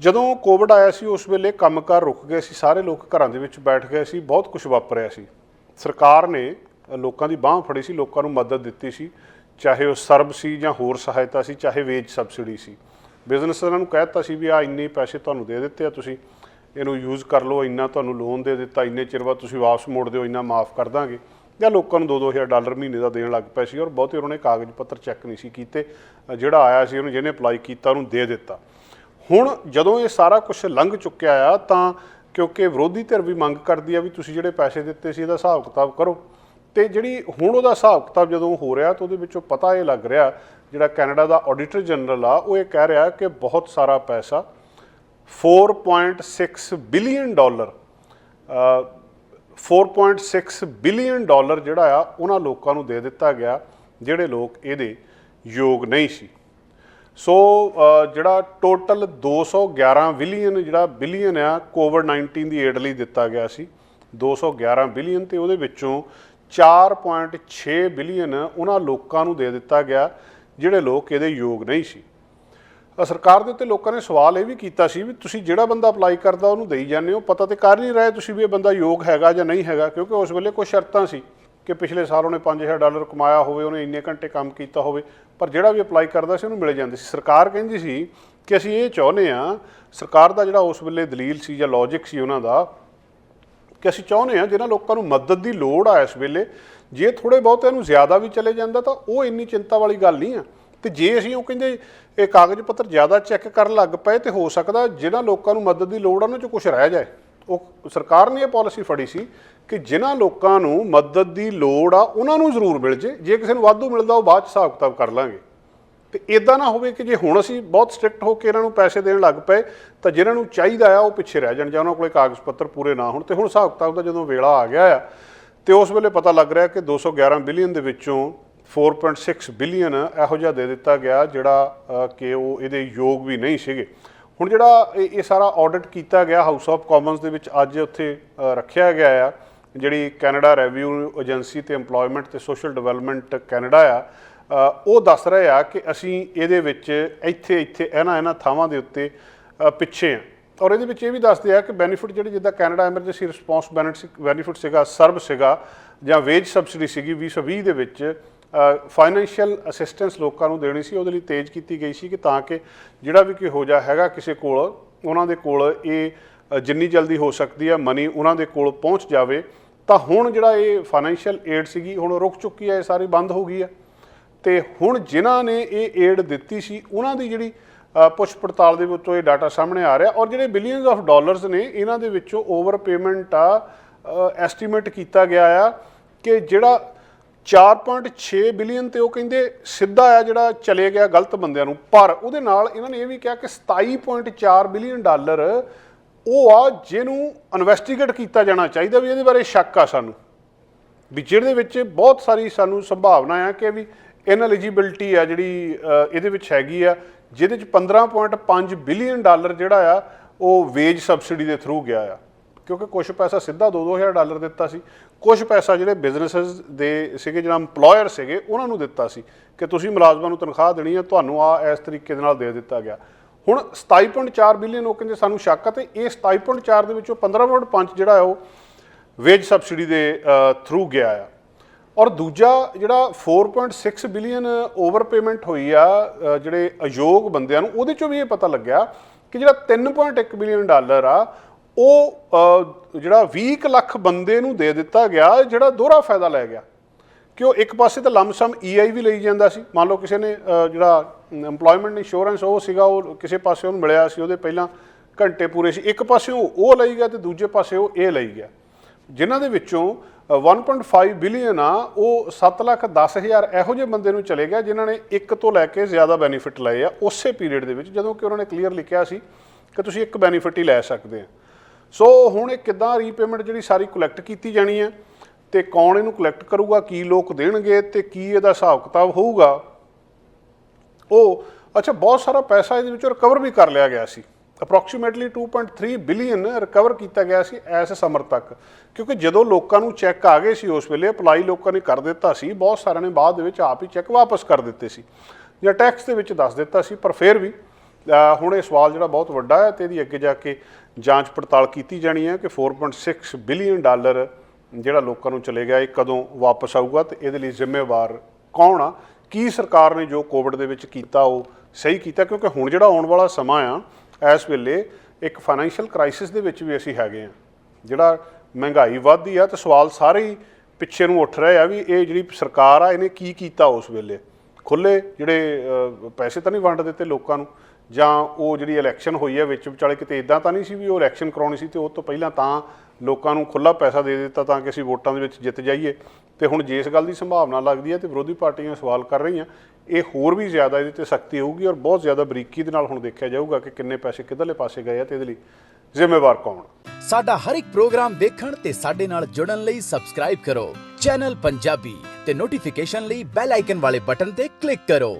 ਜਦੋਂ ਕੋਵਿਡ ਆਇਆ ਸੀ ਉਸ ਵੇਲੇ ਕੰਮਕਾਰ रुक गए सी, सारे लोग घरां दे विच बैठ गए सी, बहुत कुछ वापरिया सी। सरकार ने लोगों की बांह फड़ी सी, लोगों नूं मदद दित्ती सी, चाहे वो सर्ब सी जां होर सहायता सी, चाहे वेज सबसिडी सी। बिजनेसमैनां नूं कह दित्ता सी भी आ इन्ने पैसे तुहानूं दे दित्ते आ, तुसीं इहनूं यूज़ कर लो, इन्ना तुहानूं लोन दे दित्ता, इन्ने चिर बाद तुसीं वापस मोड़ दिओ, इन्ना माफ़ कर दांगे। ਜਾਂ लोगों को $2-2000 महीने का देन लग पे सी और बहुते उन्होंने कागज़ पत्र चैक नहीं सी कीते, जिहड़ा आया सी उन्हें जिहने अपलाई किया उन्होंने दे दिता। हुण जदों ये सारा कुछ लंघ चुक्या आ तां क्योंकि विरोधी धिर भी मंग करदी आ भी तुसीं जिहड़े पैसे दित्ते सी इहदा हिसाब किताब करो, तो जिहड़ी हुण उहदा हिसाब किताब जदों हो रहा तो उहदे विचों पता ये लग रहा जिहड़ा कैनेडा का ऑडिटर जनरल आ वो ये कह रहा कि बहुत सारा पैसा $4.6 बिलियन 4.6 बिलियन जिहड़ा आ उन्हां लोकां नूं दे दिता गया जिहड़े लोग इहदे योग नहीं सी। सो जिहड़ा टोटल 211 बिलियन जिहड़ा बिलियन आ कोविड-19 की एड लई दिता गया सी, 211 बिलियन, तो उहदे विचों 4.6 बिलियन उन्हां लोकां नूं दे दिता गया जिहड़े लोग इहदे योग नहीं सी। सरकार के उत्ते लोगों ने सवाल ये भी किया भी तुसीं जिहड़ा बंदा अपलाई करदा उहनूं देई जाने हो, पता तो कर नहीं रहे तुसीं भी ये बंदा योग हैगा जां नहीं हैगा, क्योंकि उस वेले कुछ शर्तां सी कि पिछले साल उन्हें $5000 कमाया होवे, उन्हें इन्ने घंटे काम किया होवे, पर जिहड़ा भी अपलाई करदा सी उहनूं मिल जांदी सी। सरकार कहंदी सी कि असीं ये चाहुंदे आ, सरकार दा जिहड़ा उस वेले दलील सी जां लॉजिक सी उन्हां दा कि असीं चाहुंदे आ जिन्हां लोकां नूं मदद की लोड़ आ इस वेले, जे थोड़े बहुते नूं ज़्यादा भी चले जांदा तां ओह इन्नी चिंता वाली गल नहीं आ। तो जे असीं ओह कहिंदे ये कागज़ पत्र ज़्यादा चैक कर लग पे तो हो सकता जिन्हां लोकां नूं मदद की लोड़ आ उन्हां चों कुछ रह जाए। वो सरकार ने यह पॉलिसी फड़ी सी कि जिन्हां लोकां नूं मदद की लोड़ आ उन्हां नूं जरूर मिल जे किसी नूं वाधू मिलदा वो बाद हिसाब किताब कर लांगे। तो इदां ना होवे कि जे हुण असीं बहुत स्ट्रिक्ट होकर इन्हां नूं पैसे देण लग पे तो जिन्हां नूं चाहीदा आ वो पिछे रह जाण जां उन्हां कोल कागज़ पत्र पूरे ना होण। तो हुण हिसाब किताब दा जदों वेला आ गया आ तो उस वेले पता लग रहा कि 211 बिलियन दे विचों 4.6 बिलियन इहो जिहा दे दिता गया जिहड़ा कि वो इहदे योग भी नहीं सीगे। हुण जिहड़ा ये सारा ऑडिट किया गया हाउस ऑफ कॉमन्स दे विच अज उत्थे रखिया गया आ, जिहड़ी कैनेडा रेवन्यू एजेंसी ते एंप्लॉयमेंट ते सोशल डिवेलपमेंट कैनेडा आ, वो दस रहे आ कि असीं इहदे विच इत्थे इत्थे इन्हां थावां दे उत्ते पिछे आ। और ये भी दसते हैं कि बेनीफिट जिहड़े जिद्दां कैनेडा एमरजेंसी रिस्पॉन्स बेनीफिट सीगा, सर्ब सीगा जां वेज सबसिडी सीगी 2020 दे विच फाइनैंशियल असिस्टेंस लोगों को देनी सी, उहदे लई तेज़ की गई सी कि ताकि जिहड़ा भी कोई हो जा हैगा किसी कोल उन्हां दे कोल ये जिन्नी जल्दी हो सकती है मनी उन्हां दे कोल पहुँच जाए। तो हुण जिहड़ा ये फाइनैंशियल एड सीगी हुण रुक चुकी है, ये सारी बंद हो गई है। तो हुण जिन्हां ने ये एड दित्ती सी उन्हां दी जिहड़ी पुछ पड़ताल दे विचों ये डाटा सामने आ रहा और जिहड़े बिलियनस ऑफ डॉलर्स ने इन्हां दे विचों ओवर पेमेंट एस्टीमेट किया गया आ कि जिहड़ा 4.6 बिलियन तो कहिंदे सीधा आ जिहड़ा चले गया गलत बंदियां नूं, पर उहदे नाल इन्हां ने यह भी कहा कि $27.4 बिलियन वो आ जिहनूं इन्वेस्टिगेट किया जाना चाहिए भी इहदे बारे शक आ सानूं भी जिहदे विच बहुत सारी सानूं संभावना है कि भी इनएलिजिबिलिटी आ जिहड़ी इहदे विच हैगी आ, जिहदे च $15.5 बिलियन जिहड़ा आ वो वेज सबसिडी के थ्रू गया आ, क्योंकि कुछ पैसा सीधा $2-2000 दिता सी, कुछ पैसा जिहड़े बिजनेसिस दे सीगे जिहड़ा इंपलॉयर सीगे उन्हां नूं दिता सी कि तुसीं मुलाजमां नूं तनख्वाह देनी है, तुहानूं आ इस तरीके दे नाल दे दिता गया। हुण 27.4 बिलियन वो कहिंदे सानूं शक है, तो ये 27.4 दे विचों 15.5 जिहड़ा वो वेज सबसिडी के थ्रू गया आ। और दूजा जिहड़ा 4.6 बिलियन ओवर पेमेंट हुई आ जिहड़े अयोग बंदियां नूं, उहदे चों भी ये पता लग्या कि जिहड़ा $3.1 बिलियन आ वो जिहड़ा 20 लाख बंदे नूं दे दिता गया जिहड़ा दोहरा फायदा लै गया कि वो एक पासे तो लमसम EI भी लई जांदा सी। मान लो किसी ने जिहड़ा इंपलॉयमेंट इंश्योरेंस वो सीगा वो किसी पासे उहनूं मिलिया सी, उहदे पहलां घंटे पूरे सी, एक पासे वो लई गया तो दूजे पासे वो ये लई गया, जिन्हां दे विच्चों 1.5 बिलियन आ वो 7,10,000 इहो जिहे बंदे नूं चले गया जिन्हां ने एक तो लैके ज़्यादा बेनीफिट लए आ उस पीरीयड दे विच, जदों कि उन्होंने क्लीयर लिखिया सी कि तुसीं एक बेनीफिट ही लै सकदे आ। सो हुण ये किद्दां रीपेमेंट जिहड़ी सारी कलैक्ट की जानी है तो कौन इहनूं कलैक्ट करूगा, की लोग देणगे ते की इहदा हिसाब किताब होऊगा। अच्छा बहुत सारा पैसा इहदे विचों रिकवर भी कर लिया गया सी, अप्रोक्सीमेटली 2.3 बिलियन रिकवर किया गया सी इस समर तक, क्योंकि जदों लोकां नूं चैक आ गए सी उस वेले अपलाई लोकां ने कर दिता सी, बहुत सारिਆਂ ने बाद दे विच आप ही चैक वापस कर दिते सी जां टैक्स दे विच दस दिता सी, पर फिर भी ਹੁਣ ਇਹ ਸਵਾਲ ਜਿਹੜਾ ਬਹੁਤ ਵੱਡਾ ਹੈ ਤੇ ਇਹਦੀ ਅੱਗੇ ਜਾ ਕੇ ਜਾਂਚ ਪੜਤਾਲ ਕੀਤੀ ਜਾਣੀ ਹੈ ਕਿ 4.6 ਬਿਲੀਅਨ ਡਾਲਰ ਜਿਹੜਾ ਲੋਕਾਂ ਨੂੰ ਚਲੇ ਗਿਆ ਇਹ ਕਦੋਂ ਵਾਪਸ ਆਊਗਾ ਤੇ ਇਹਦੇ ਲਈ ਜ਼ਿੰਮੇਵਾਰ ਕੌਣ ਆ। ਕੀ ਸਰਕਾਰ ਨੇ ਜੋ ਕੋਵਿਡ ਦੇ ਵਿੱਚ ਕੀਤਾ ਉਹ ਸਹੀ ਕੀਤਾ, ਕਿਉਂਕਿ ਹੁਣ ਜਿਹੜਾ ਆਉਣ ਵਾਲਾ ਸਮਾਂ ਆ ਇਸ ਵੇਲੇ ਇੱਕ ਫਾਈਨੈਂਸ਼ੀਅਲ ਕ੍ਰਾਈਸਿਸ ਦੇ ਵਿੱਚ ਵੀ ਅਸੀਂ ਹੈਗੇ ਆ। ਜਿਹੜਾ ਮਹਿੰਗਾਈ ਵੱਧਦੀ ਆ ਤੇ ਸਵਾਲ ਸਾਰੇ ਹੀ ਪਿੱਛੇ ਨੂੰ ਉੱਠ ਰਹੇ ਆ ਵੀ ਇਹ ਜਿਹੜੀ ਸਰਕਾਰ ਆ ਇਹਨੇ ਕੀ ਕੀਤਾ ਉਸ ਵੇਲੇ। ਖੁੱਲ੍ਹੇ ਜਿਹੜੇ ਪੈਸੇ ਤਾਂ ਨਹੀਂ ਵੰਡ ਦਿੱਤੇ ਲੋਕਾਂ ਨੂੰ, ਜਾਂ ਉਹ ਜਿਹੜੀ ਇਲੈਕਸ਼ਨ ਹੋਈ ਹੈ ਵਿੱਚ ਵਿਚਾਲੇ ਕਿਤੇ ਇੱਦਾਂ ਤਾਂ ਨਹੀਂ ਸੀ ਵੀ ਉਹ ਇਲੈਕਸ਼ਨ ਕਰਾਉਣੀ ਸੀ ਤੇ ਉਹ ਤੋਂ ਪਹਿਲਾਂ ਤਾਂ ਲੋਕਾਂ ਨੂੰ ਖੁੱਲ੍ਹਾ ਪੈਸਾ ਦੇ ਦਿੱਤਾ ਤਾਂ ਕਿ ਅਸੀਂ ਵੋਟਾਂ ਦੇ ਵਿੱਚ ਜਿੱਤ ਜਾਈਏ। ਤੇ ਹੁਣ ਜੇ ਇਸ ਗੱਲ ਦੀ ਸੰਭਾਵਨਾ ਲੱਗਦੀ ਹੈ ਤੇ ਵਿਰੋਧੀ ਪਾਰਟੀਆਂ ਸਵਾਲ ਕਰ ਰਹੀਆਂ, ਇਹ ਹੋਰ ਵੀ ਜ਼ਿਆਦਾ ਇਹਦੇ 'ਤੇ ਸਖਤੀ ਹੋਊਗੀ ਔਰ ਬਹੁਤ ਜ਼ਿਆਦਾ ਬਰੀਕੀ ਦੇ ਨਾਲ ਹੁਣ ਦੇਖਿਆ ਜਾਊਗਾ ਕਿ ਕਿੰਨੇ ਪੈਸੇ ਕਿੱਧਰਲੇ ਪਾਸੇ ਗਏ ਆ ਤੇ ਇਹਦੇ ਲਈ ਜ਼ਿੰਮੇਵਾਰ ਕੌਣ। ਸਾਡਾ ਹਰ ਇੱਕ ਪ੍ਰੋਗਰਾਮ ਦੇਖਣ ਤੇ ਸਾਡੇ ਨਾਲ ਜੁੜਨ ਲਈ ਸਬਸਕ੍ਰਾਈਬ ਕਰੋ ਚੈਨਲ ਪੰਜਾਬੀ ਤੇ ਨੋਟੀਫਿਕੇਸ਼ਨ ਲਈ ਬੈਲ ਆਈਕਨ ਵਾਲੇ ਬਟਨ ਤੇ ਕਲਿੱਕ ਕਰੋ।